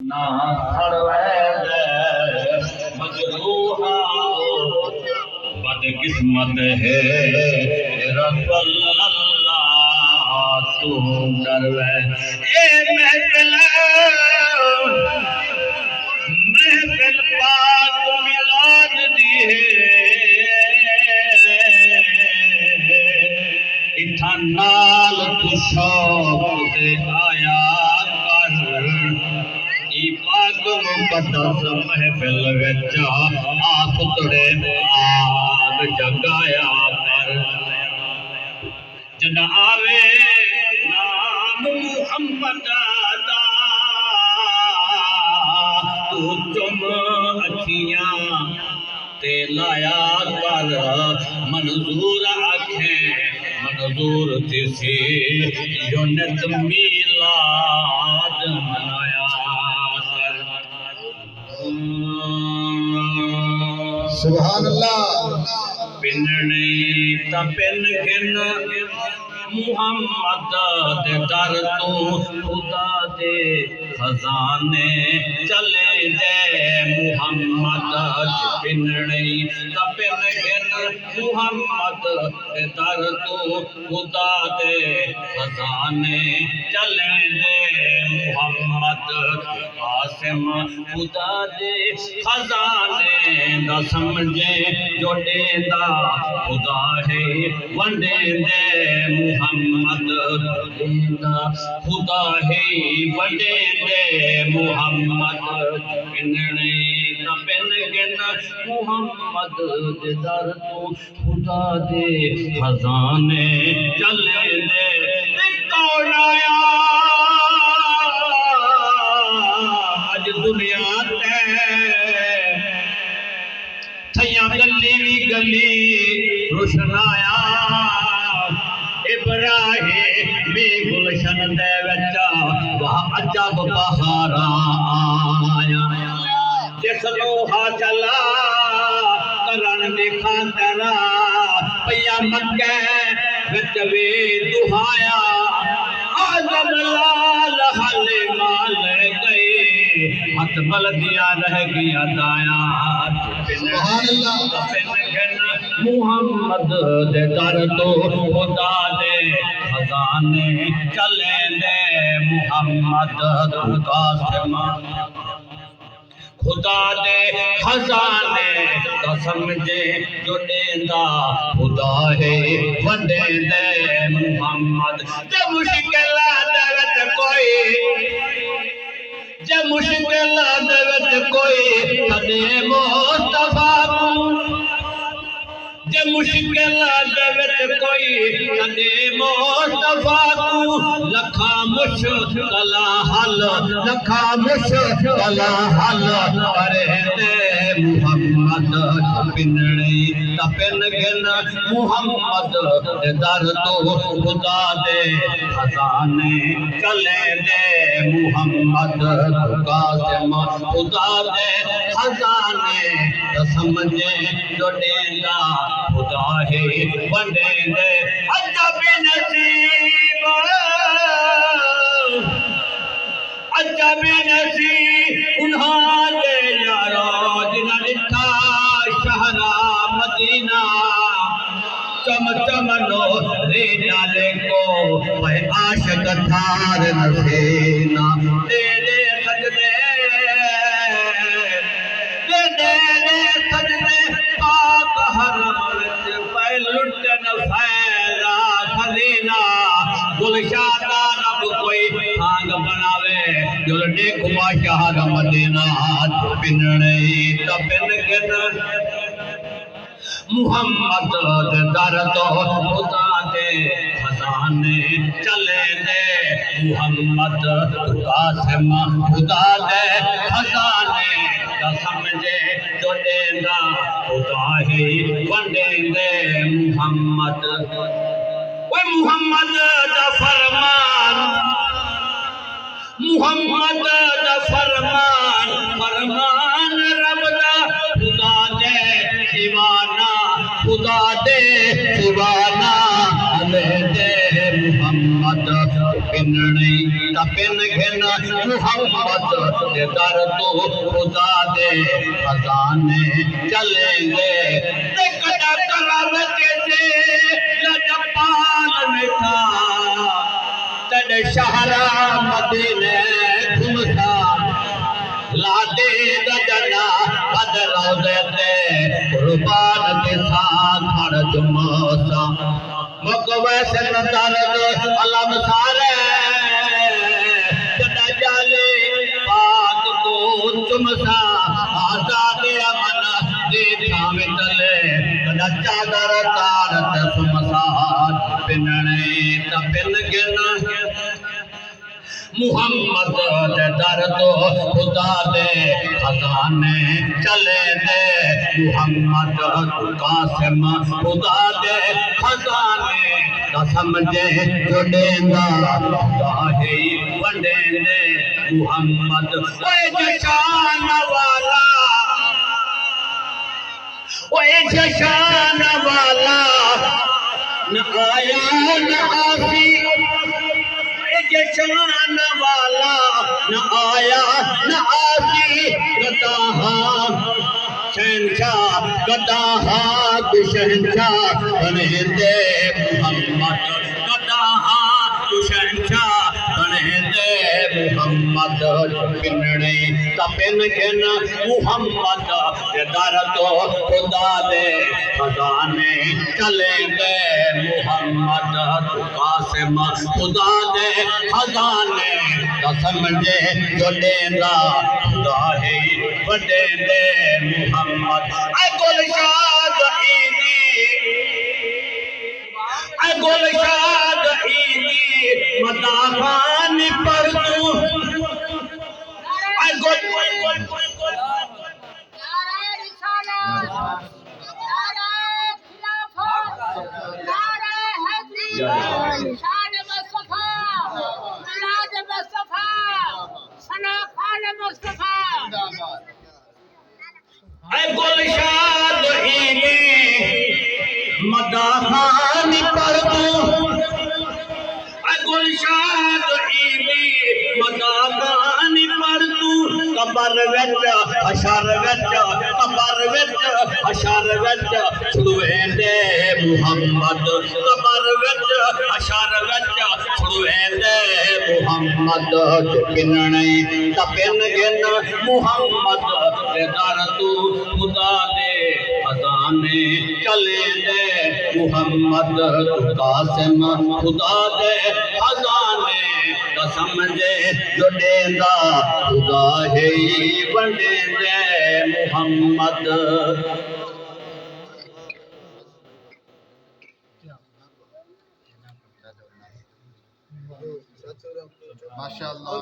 ना मजरूहा बदकिस्मत है रसल्लल्लाह तू डरवे ए महफिल पाक मिलाद दी इठा नाल तू शौक ते आया कर पाक मुकद्दस महफिल विच आस तुड़े आग जगाया कर जद आवे नाम मुहम्मद दा तू चुम अखियां ते लाया कर मंजूर आखे मंजूर तिसी युनित मीलाद मनाया सुभान अल्लाह पिनने ता पिन गिन मुहम्मद दे दर तू खुदा दे खजाने चले दे मुहम्मद पिनने ता पिन गिन मुहम्मद दे दर तू खुदा दे खजाने चले दे मुहम्मद आसिम खुदा दे खजाने दा समझे जो देंदा खुदा है वंडे दे मुहम्मद देंदा खुदा है वंडे दे मुहम्मद पिनने ता पिन गिन मुहम्मद दे दर तू खुदा दे खजाने चले दे कौन आया आज दुनिया ते थैया गली भी गली रोशनाया इब्राहिम गुलशन दे विच वहां अजब बहारा आया जिस लोहा चला करन दिखा तेरा पैया मक्के विच वे दुहाया आजम लाल हले माल गए हथ बलदियां रह गया दाया मुहम्मद दे दर तो खुदा दे खजाने चले दे मुहम्मद कासिम खुदा दे खजाने तो समझे जो देंदा खुदा है वंडे दे मुहम्मद जब मुश्किल दे कोई जब मुश्किल दे कोई कदे मुस्तफा जब मुश्किल दे कोई कदे मुस्तफा लखा मुश्किल हल लखा मुश्किल हल करे दे मुहम्मद पिनने ता पिन गिन मुहम्मद दे दर तो खुदा दे खजाने चले दे मुहम्मद कासिम खुदा दे खजाने तो समझे जो देंदा खुदा है वंडे दे अजब नसीब उन्हां दे यारो जिन्हां लिखा शहरा मदीना चम चम नो रे नाले को वह आशिक थार नसीना दे दे सजदे पाक हरम विच पै लुटन फैला खजीना गुलशादा रब कोई आग बनावे जुल नेक बादशाह मदीना पिनने ता पिन गिन मुहम्मद दे दर तो खुदा दे खजाने चले दे मुहम्मद कासिम खुदा दे खजाने ता समझे जो देंदा खुदा है वंडे दे मुहम्मद वो मुहम्मद दा फरमान मुहम्मद दा फरमान फरमान रब दा खुदा दे सिवाना खुदा दे सिवाना दे मुहम्मद पिनने ता पिन घिन मुहम्मद के दर तो खुदा दे खजाने चलेंगे कदा कलाम कैसे लजपाल में था तद शहरा मदीने घुमता लादे गजना बदलाव देते कुर्बान के साथ हर जुम्मसा मकवे से नदारद अलम सारे कदा जाले पाक को चुमसा आजाद अमन देखा मितले कदा चादर तारत सुमसा पिनने तपिन गिन मुहम्मद दे दर तो खुदा दे खजाने चले दे मुहम्मद कासिम खुदा दे खजाने कसम जे जुड़ेंदा खुदा ही वंडेंदे मुहम्मद ओए जशान वाला ओए जशान वाला न आया न आसी जशान वाला न आया न आसी गदाहा शहनशाह गदाहा तू शहनशाह बने दे मुहम्मद गदाहा तू शहनशाह बने दे मुहम्मद पिनने तपिन गिन मुहम्मद के दर तो खुदा दे खजाने चले दे मुहम्मद कासिम खुदा दे खजाने कसम जे जुड़ेंदा खुदा ही वडे दे मुहम्मद ऐ गुलशाद ईदी ऐ गुलशाद ईदी मदाफान पर तू ऐ गुल शान मुस्तफा मिलाद मुस्तफा सना खान मुस्तफा ऐ गुलशाद ईदी मदाफान पर तू ऐ गुलशाद ईदी मदाफान पर तू कबर विच हशर विच कबर विच हशर विच छुड़वेंदे मुहम्मद कबर विच हशर विच छुड़वेंदे मुहम्मद पिनने तपिन गिन मुहम्मद दे दर तू खुदा दे खजाने चले दे मुहम्मद कासिम खुदा दे खजाने कसम जे जुड़ेंदा खुदा ही वंडेंदे मुहम्मद माशाअल्लाह।